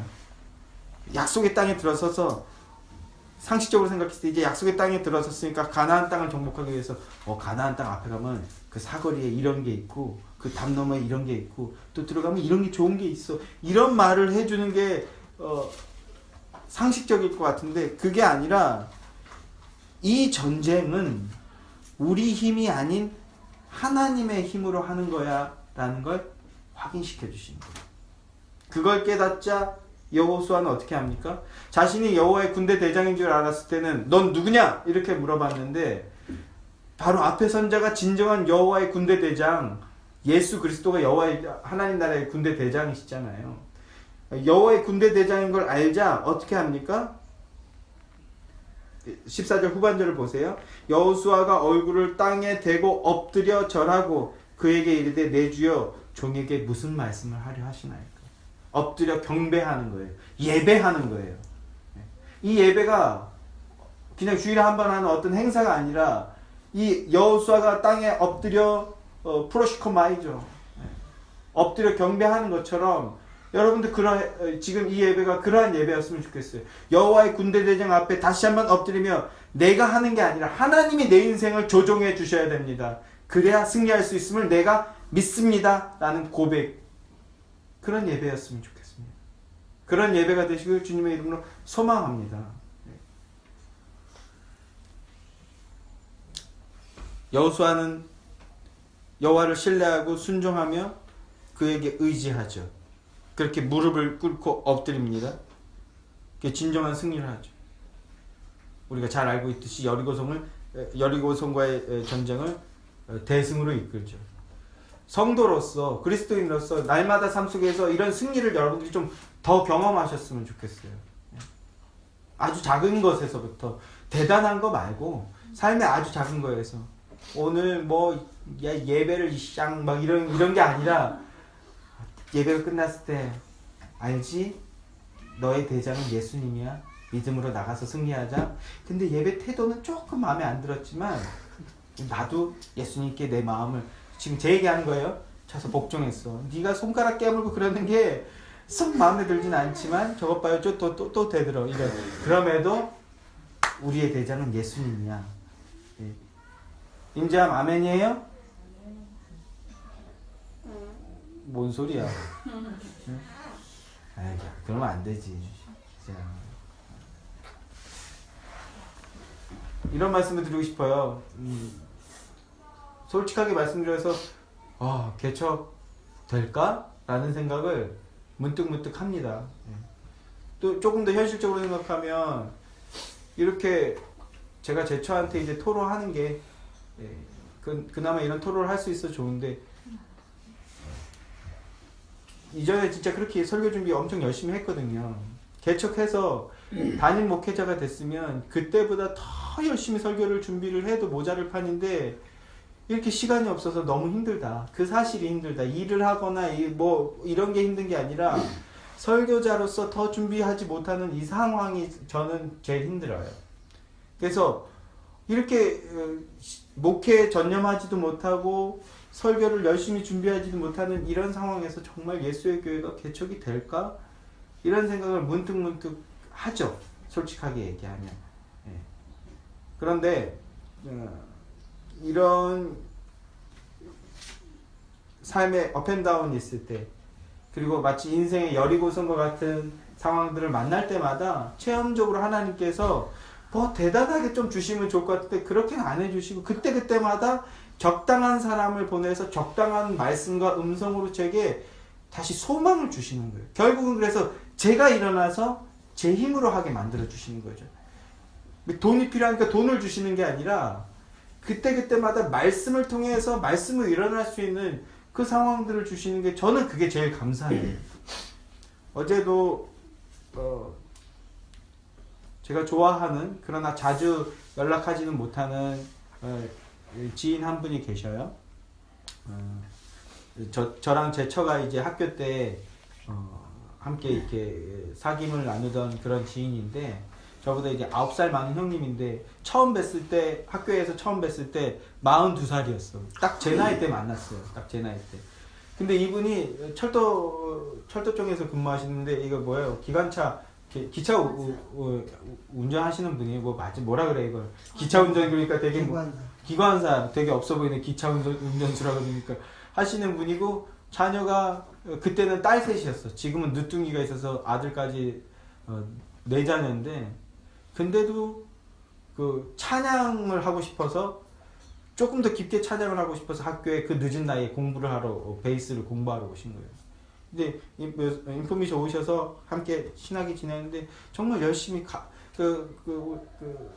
약속의 땅에 들어서서 상식적으로 생각했을 때 이제 약속의 땅에 들어섰으니까 가나안 땅을 정복하기 위해서 가나안 땅 앞에 가면 그 사거리에 이런 게 있고 그 담 너머에 이런 게 있고 또 들어가면 이런 게 좋은 게 있어. 이런 말을 해주는 게 상식적일 것 같은데 그게 아니라 이 전쟁은 우리 힘이 아닌 하나님의 힘으로 하는 거야 라는 걸 확인시켜 주시는 거예요. 그걸 깨닫자 여호수아는 어떻게 합니까? 자신이 여호와의 군대 대장인 줄 알았을 때는 넌 누구냐? 이렇게 물어봤는데 바로 앞에 선 자가 진정한 여호와의 군대 대장, 예수 그리스도가 여호와의 하나님 나라의 군대 대장이시잖아요. 여호와의 군대 대장인 걸 알자 어떻게 합니까? 14절 후반절을 보세요. 여호수아가 얼굴을 땅에 대고 엎드려 절하고 그에게 이르되 내 주여 종에게 무슨 말씀을 하려 하시나이까. 엎드려 경배하는 거예요. 예배하는 거예요. 이 예배가 그냥 주일에 한 번 하는 어떤 행사가 아니라 이 여호수아가 땅에 엎드려 프로시코마이죠. 엎드려 경배하는 것처럼 여러분들 지금 이 예배가 그러한 예배였으면 좋겠어요. 여호와의 군대 대장 앞에 다시 한번 엎드리며 내가 하는 게 아니라 하나님이 내 인생을 조종해 주셔야 됩니다. 그래야 승리할 수 있음을 내가 믿습니다. 라는 고백. 그런 예배였으면 좋겠습니다. 그런 예배가 되시길 주님의 이름으로 소망합니다. 여호수아는 여호와를 신뢰하고 순종하며 그에게 의지하죠. 그렇게 무릎을 꿇고 엎드립니다. 그게 진정한 승리를 하죠. 우리가 잘 알고 있듯이 여리고성과의 전쟁을 대승으로 이끌죠. 성도로서, 그리스도인으로서 날마다 삶 속에서 이런 승리를 여러분들이 좀 더 경험하셨으면 좋겠어요. 아주 작은 것에서부터, 대단한 거 말고 삶의 아주 작은 거에서 오늘 예배를 막 이런 게 아니라 예배가 끝났을 때 알지? 너의 대장은 예수님이야. 믿음으로 나가서 승리하자. 근데 예배 태도는 조금 마음에 안 들었지만 나도 예수님께 내 마음을 지금 제 얘기하는 거예요. 차서 복종했어. 네가 손가락 깨물고 그러는 게 썩 마음에 들진 않지만 저것 봐요. 또 되들어. 이래. 그럼에도 우리의 대장은 예수님이야. 예. 인자함 아멘이에요? 뭔 소리야? 응? 아이, 그러면 안 되지. 진짜. 이런 말씀을 드리고 싶어요. 솔직하게 말씀드려서 개척 될까? 라는 생각을 문득 합니다. 또 조금 더 현실적으로 생각하면 이렇게 제가 제 처한테 이제 토로하는 게 그나마 이런 토로를 할 수 있어 좋은데 이전에 진짜 그렇게 설교 준비 엄청 열심히 했거든요. 개척해서 담임 목회자가 됐으면 그때보다 더 열심히 설교를 준비를 해도 모자랄 판인데 이렇게 시간이 없어서 너무 힘들다. 그 사실이 힘들다. 일을 하거나 뭐 이런 게 힘든 게 아니라 설교자로서 더 준비하지 못하는 이 상황이 저는 제일 힘들어요. 그래서 이렇게 목회에 전념하지도 못하고 설교를 열심히 준비하지도 못하는 이런 상황에서 정말 예수의 교회가 개척이 될까? 이런 생각을 문득문득 하죠. 솔직하게 얘기하면. 예. 그런데 이런 삶의 업앤다운이 있을 때, 그리고 마치 인생의 여리고성과 같은 상황들을 만날 때마다 체험적으로 하나님께서 뭐 대단하게 좀 주시면 좋을 것 같은데 그렇게는 안 해주시고, 그때그때마다 적당한 사람을 보내서 적당한 말씀과 음성으로 제게 다시 소망을 주시는 거예요. 결국은 그래서 제가 일어나서 제 힘으로 하게 만들어 주시는 거죠. 돈이 필요하니까 돈을 주시는 게 아니라 그때그때마다 말씀을 통해서 말씀으로 일어날 수 있는 그 상황들을 주시는 게 저는 그게 제일 감사해요. 어제도 제가 좋아하는, 그러나 자주 연락하지는 못하는 지인 한 분이 계셔요. 저랑 제 처가 이제 학교 때 함께 이렇게 사귐을 나누던 그런 지인인데, 저보다 이제 9살 많은 형님인데, 처음 뵀을 때, 학교에서 처음 뵀을 때 42살이었어. 딱 제 나이 때 만났어요. 딱 제 나이 때. 근데 이분이 철도 쪽에서 근무하시는데, 이거 뭐예요? 기관차, 기차 운전하시는 분이 뭐라 그래 이걸? 기차 운전, 그러니까 되게 기관사, 되게 없어 보이는 기차 운전수라고 그러니까 하시는 분이고, 자녀가 그때는 딸 셋이었어. 지금은 늦둥이가 있어서 아들까지 4자녀인데, 근데도 그 찬양을 하고 싶어서, 조금 더 깊게 찬양을 하고 싶어서 학교에 그 늦은 나이에 공부를 하러, 베이스를 공부하러 오신 거예요. 근데 인포미션 오셔서 함께 신학이 지내는데 정말 열심히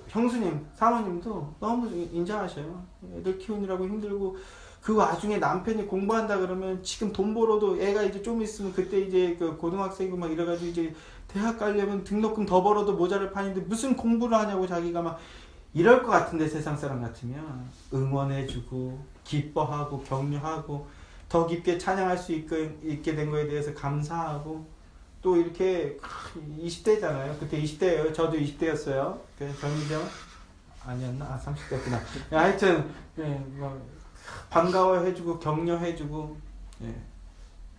형수님, 사모님도 너무 인자하셔요. 애들 키우느라고 힘들고, 그 와중에 남편이 공부한다 그러면 지금 돈 벌어도 애가 이제 좀 있으면 그때 이제 그 고등학생이고 막 이래가지고 이제 대학 가려면 등록금 더 벌어도 모자랄 판인데 무슨 공부를 하냐고 자기가 막 이럴 것 같은데, 세상 사람 같으면 응원해주고 기뻐하고 격려하고 더 깊게 찬양할 수 있게 된 거에 대해서 감사하고, 또 이렇게 20대잖아요. 그때 20대예요. 저도 20대였어요. 젊이죠? 아니었나? 30대였구나. 하여튼 반가워해주고 격려해주고, 예.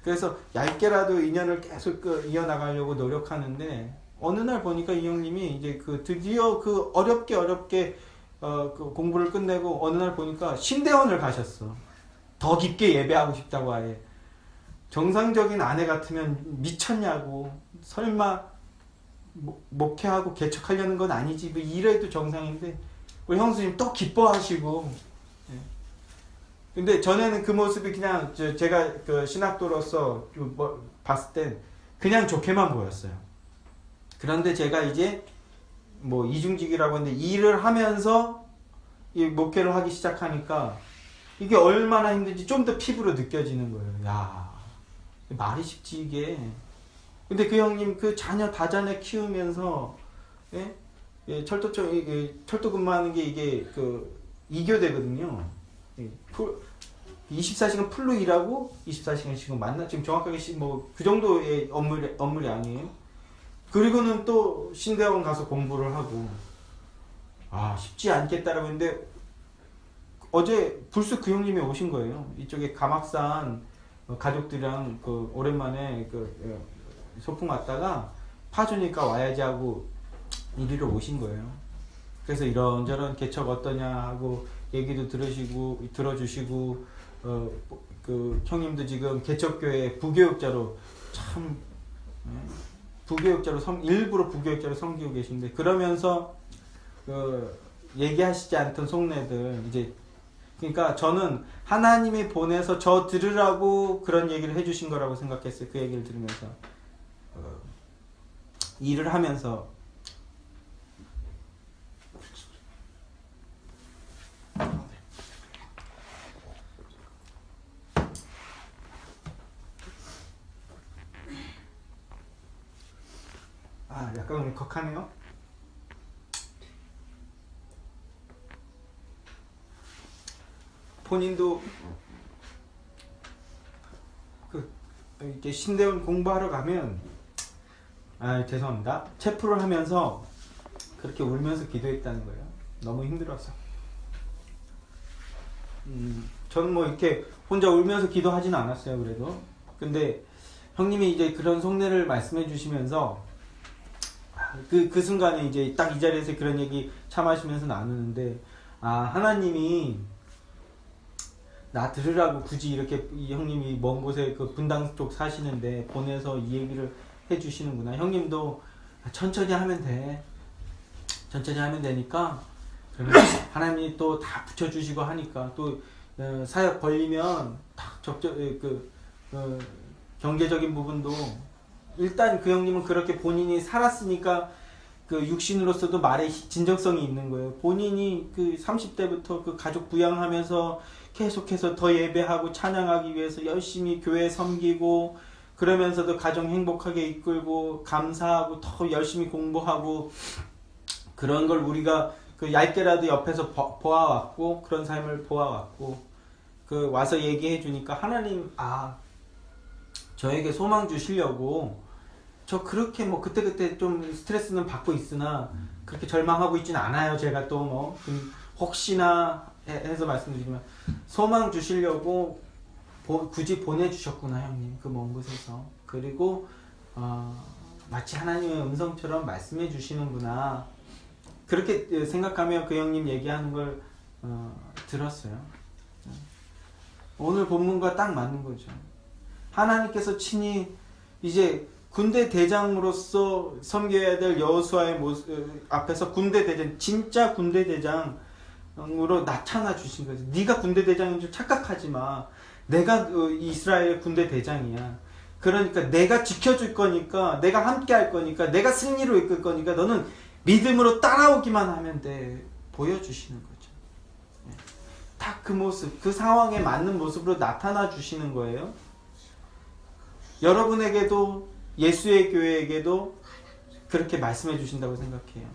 그래서 얇게라도 인연을 계속 이어나가려고 노력하는데, 어느 날 보니까 이 형님이 이제 드디어 어렵게 그 공부를 끝내고 어느 날 보니까 신대원을 가셨어. 더 깊게 예배하고 싶다고 아예. 정상적인 아내 같으면 미쳤냐고, 설마 목회하고 개척하려는 건 아니지, 뭐 이래도 정상인데, 우리 형수님 또 기뻐하시고. 예. 근데 전에는 그 모습이 그냥 제가 그 신학도로서 봤을 땐 그냥 좋게만 보였어요. 그런데 제가 이제 뭐 이중직이라고 하는데, 일을 하면서 이 목회를 하기 시작하니까 이게 얼마나 힘든지 좀 더 피부로 느껴지는 거예요. 야, 말이 쉽지 이게. 근데 그 형님 그 자녀 다자녀 키우면서, 예? 예, 철도 근무하는 게 이게 그 2교대거든요. 24시간 풀로 일하고 24시간 지금 지금 정확하게 뭐 그 정도의 업무량이에요. 그리고는 또 신대원 가서 공부를 하고, 쉽지 않겠다라고 했는데, 어제 불쑥 그 형님이 오신 거예요. 이쪽에 가막산 가족들이랑 오랜만에 소풍 왔다가 파주니까 와야지 하고 이리로 오신 거예요. 그래서 이런저런 개척 어떠냐 하고 얘기도 들어주시고, 그 형님도 지금 개척교회 부교육자로 일부러 부교육자로 섬기고 계신데, 그러면서 얘기하시지 않던 속내들, 이제 그러니까 저는 하나님이 보내서 저 들으라고 그런 얘기를 해주신 거라고 생각했어요. 그 얘기를 들으면서 일을 하면서 약간 울컥하네요. 본인도 이렇게 신대원 공부하러 가면 죄송합니다. 체프를 하면서 그렇게 울면서 기도했다는 거예요. 너무 힘들어서. 저는 뭐 이렇게 혼자 울면서 기도하지는 않았어요. 그래도. 근데 형님이 이제 그런 속내를 말씀해 주시면서 그 순간에 이제 딱 이 자리에서 그런 얘기 차 마시면서 나누는데 하나님이 나 들으라고 굳이 이렇게 이 형님이 먼 곳에 그 분당 쪽 사시는데 보내서 이 얘기를 해 주시는구나. 형님도 천천히 하면 돼. 천천히 하면 되니까 그러면 하나님이 또 다 붙여주시고 하니까 또 사역 벌리면 딱 경제적인 부분도 일단 그 형님은 그렇게 본인이 살았으니까 그 육신으로서도 말에 진정성이 있는 거예요. 본인이 그 30대부터 그 가족 부양하면서 계속해서 더 예배하고 찬양하기 위해서 열심히 교회 섬기고 그러면서도 가정 행복하게 이끌고 감사하고 더 열심히 공부하고 그런 걸 우리가 그 얇게라도 옆에서 보아왔고 그런 삶을 보아왔고 그 와서 얘기해 주니까 하나님 저에게 소망 주시려고 저 그렇게 뭐 그때그때 좀 스트레스는 받고 있으나 그렇게 절망하고 있지는 않아요. 제가 또 뭐 혹시나 해서 말씀드리지만 소망 주시려고 굳이 보내주셨구나 형님 그 먼 곳에서. 그리고 마치 하나님의 음성처럼 말씀해 주시는구나 그렇게 생각하며 그 형님 얘기하는 걸 들었어요. 오늘 본문과 딱 맞는 거죠. 하나님께서 친히 이제 군대 대장으로서 섬겨야 될 여호수아의 모습 앞에서 군대 대장, 진짜 군대 대장으로 나타나 주신 거죠. 네가 군대 대장인 줄 착각하지 마. 내가 이스라엘 군대 대장이야. 그러니까 내가 지켜줄 거니까, 내가 함께 할 거니까, 내가 승리로 이끌 거니까 너는 믿음으로 따라오기만 하면 돼. 보여주시는 거죠. 딱 그 모습, 그 상황에 맞는 모습으로 나타나 주시는 거예요. 여러분에게도 예수의 교회에게도 그렇게 말씀해 주신다고 생각해요.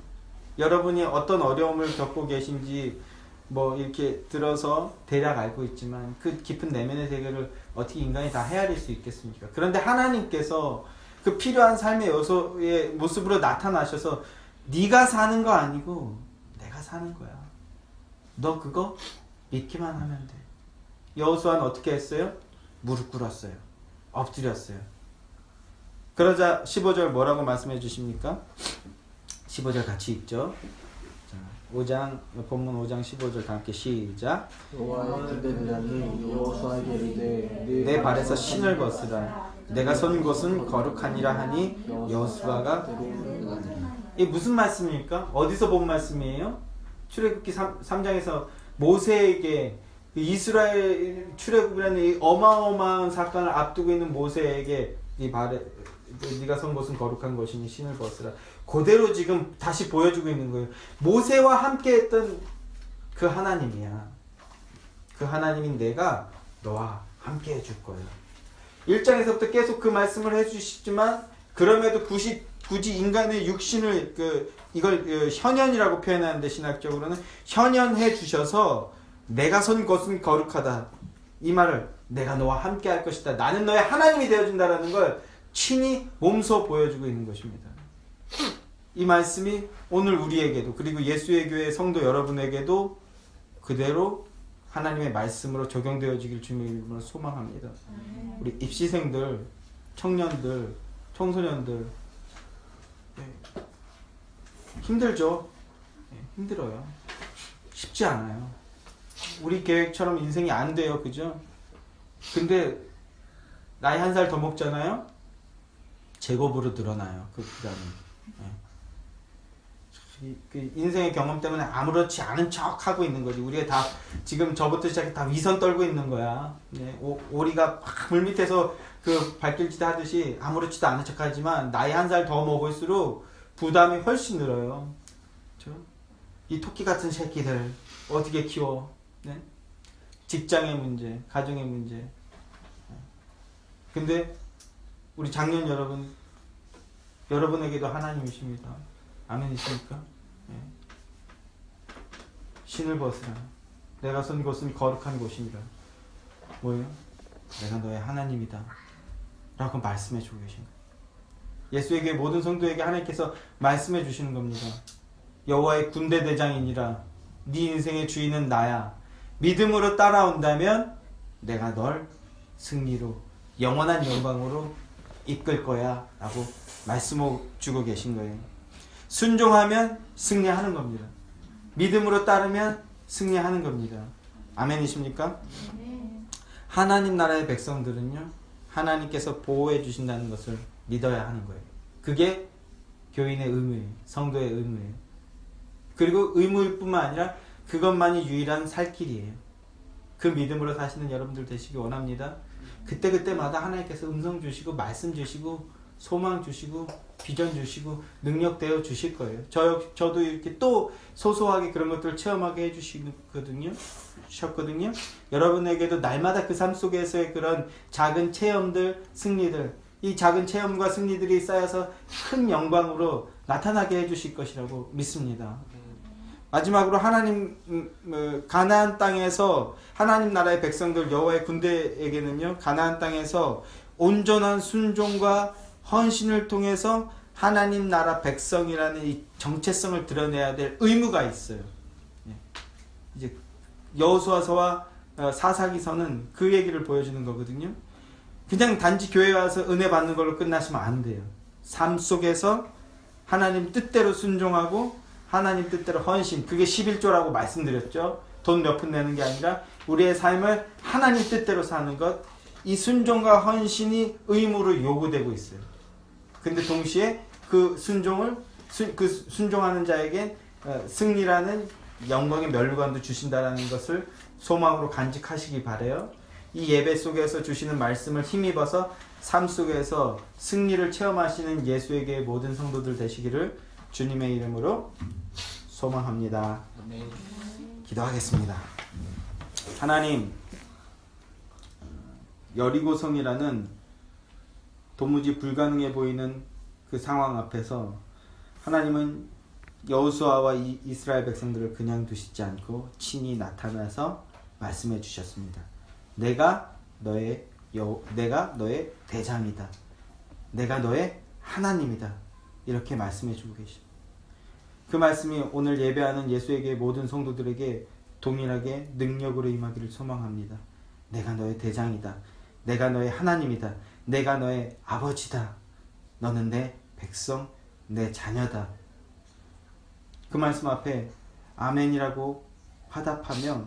여러분이 어떤 어려움을 겪고 계신지 뭐 이렇게 들어서 대략 알고 있지만 그 깊은 내면의 세계를 어떻게 인간이 다 헤아릴 수 있겠습니까? 그런데 하나님께서 그 필요한 삶의 요소의 모습으로 나타나셔서 네가 사는 거 아니고 내가 사는 거야. 너 그거 믿기만 하면 돼. 여호수아는 어떻게 했어요? 무릎 꿇었어요. 엎드렸어요. 그러자 15절 뭐라고 말씀해 주십니까? 15절 같이 읽죠. 자, 5장 본문 5장 15절 다 함께 시작. 여호와의 군대 대장이 여호수아에게 이르되 내 발에서 신을 벗으라. 내가 선 곳은 거룩하니라 하니 여호수아가 이게 무슨 말씀입니까? 어디서 본 말씀이에요? 출애굽기 3장에서 모세에게 이스라엘 출애굽이라는 이 어마어마한 사건을 앞두고 있는 모세에게 네 발에 네가 선 곳은 거룩한 것이니 신을 벗으라. 그대로 지금 다시 보여주고 있는 거예요. 모세와 함께 했던 그 하나님이야. 그 하나님인 내가 너와 함께 해줄 거야. 1장에서부터 계속 그 말씀을 해주시지만 그럼에도 굳이 인간의 육신을 이걸 현현이라고 표현하는데 신학적으로는 현현해 주셔서 내가 선 곳은 거룩하다. 이 말을 내가 너와 함께 할 것이다. 나는 너의 하나님이 되어준다라는 걸 친히 몸소 보여주고 있는 것입니다. 이 말씀이 오늘 우리에게도 그리고 예수의 교회 성도 여러분에게도 그대로 하나님의 말씀으로 적용되어지길 주님의 이름으로 소망합니다. 우리 입시생들, 청년들, 청소년들 힘들죠? 힘들어요. 쉽지 않아요. 우리 계획처럼 인생이 안 돼요. 그죠? 근데 나이 한 살 더 먹잖아요? 제곱으로 늘어나요. 그 부담이. 그 인생의 경험 때문에 아무렇지 않은 척 하고 있는 거지. 우리가 다 지금 저부터 시작해 다 위선 떨고 있는 거야. 오리가 물 밑에서 그 발길짓 하듯이 아무렇지도 않은 척 하지만 나이 한 살 더 먹을수록 부담이 훨씬 늘어요. 그렇죠? 이 토끼 같은 새끼들 어떻게 키워? 네? 직장의 문제, 가정의 문제. 근데 우리 장년 여러분, 여러분에게도 하나님이십니다. 아멘이십니까? 네. 신을 벗으라. 내가 선 곳은 거룩한 곳이니라. 뭐예요? 내가 너의 하나님이다 라고 말씀해 주고 계신 거예요. 예수에게, 모든 성도에게 하나님께서 말씀해 주시는 겁니다. 여호와의 군대 대장이니라. 네 인생의 주인은 나야. 믿음으로 따라온다면 내가 널 승리로, 영원한 영광으로 이끌 거야 라고 말씀 주고 계신 거예요. 순종하면 승리하는 겁니다. 믿음으로 따르면 승리하는 겁니다. 아멘이십니까? 하나님 나라의 백성들은요, 하나님께서 보호해 주신다는 것을 믿어야 하는 거예요. 그게 교인의 의무예요. 성도의 의무예요. 그리고 의무일 뿐만 아니라 그것만이 유일한 살 길이에요. 그 믿음으로 사시는 여러분들 되시기 원합니다. 그때그때마다 하나님께서 음성 주시고 말씀 주시고 소망 주시고 비전 주시고 능력 되어 주실 거예요. 저도 이렇게 또 소소하게 그런 것들을 체험하게 해주셨거든요. 여러분에게도 날마다 그 삶 속에서의 그런 작은 체험들, 승리들, 이 작은 체험과 승리들이 쌓여서 큰 영광으로 나타나게 해주실 것이라고 믿습니다. 마지막으로 가나안 땅에서 하나님 나라의 백성들, 여호와의 군대에게는요, 가나안 땅에서 온전한 순종과 헌신을 통해서 하나님 나라 백성이라는 이 정체성을 드러내야 될 의무가 있어요. 이제 여호수아서와 사사기서는 그 얘기를 보여주는 거거든요. 그냥 단지 교회 와서 은혜 받는 걸로 끝나시면 안 돼요. 삶 속에서 하나님 뜻대로 순종하고 하나님 뜻대로 헌신, 그게 11조라고 말씀드렸죠. 돈 몇 푼 내는 게 아니라 우리의 삶을 하나님 뜻대로 사는 것, 이 순종과 헌신이 의무로 요구되고 있어요. 근데 동시에 그 순종하는 자에게 승리라는 영광의 면류관도 주신다라는 것을 소망으로 간직하시기 바래요. 이 예배 속에서 주시는 말씀을 힘입어서 삶 속에서 승리를 체험하시는 예수에게 모든 성도들 되시기를 주님의 이름으로 소망합니다. 기도하겠습니다. 하나님, 여리고성이라는 도무지 불가능해 보이는 그 상황 앞에서 하나님은 여호수아와 이스라엘 백성들을 그냥 두시지 않고 친히 나타나서 말씀해 주셨습니다. 내가 너의 대장이다. 내가 너의 하나님이다. 이렇게 말씀해 주고 계십니다. 그 말씀이 오늘 예배하는 예수에게, 모든 성도들에게 동일하게 능력으로 임하기를 소망합니다. 내가 너의 대장이다. 내가 너의 하나님이다. 내가 너의 아버지다. 너는 내 백성, 내 자녀다. 그 말씀 앞에 아멘이라고 화답하며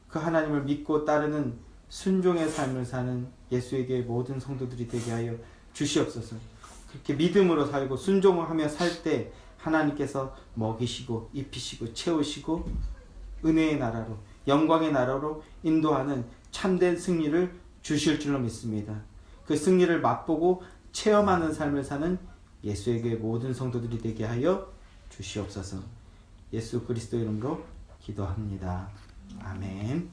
그 하나님을 믿고 따르는 순종의 삶을 사는 예수에게 모든 성도들이 되게 하여 주시옵소서. 그렇게 믿음으로 살고 순종을 하며 살 때 하나님께서 먹이시고 입히시고 채우시고 은혜의 나라로, 영광의 나라로 인도하는 참된 승리를 주실 줄로 믿습니다. 그 승리를 맛보고 체험하는 삶을 사는 예수에게 모든 성도들이 되게 하여 주시옵소서. 예수 그리스도 이름으로 기도합니다. 아멘.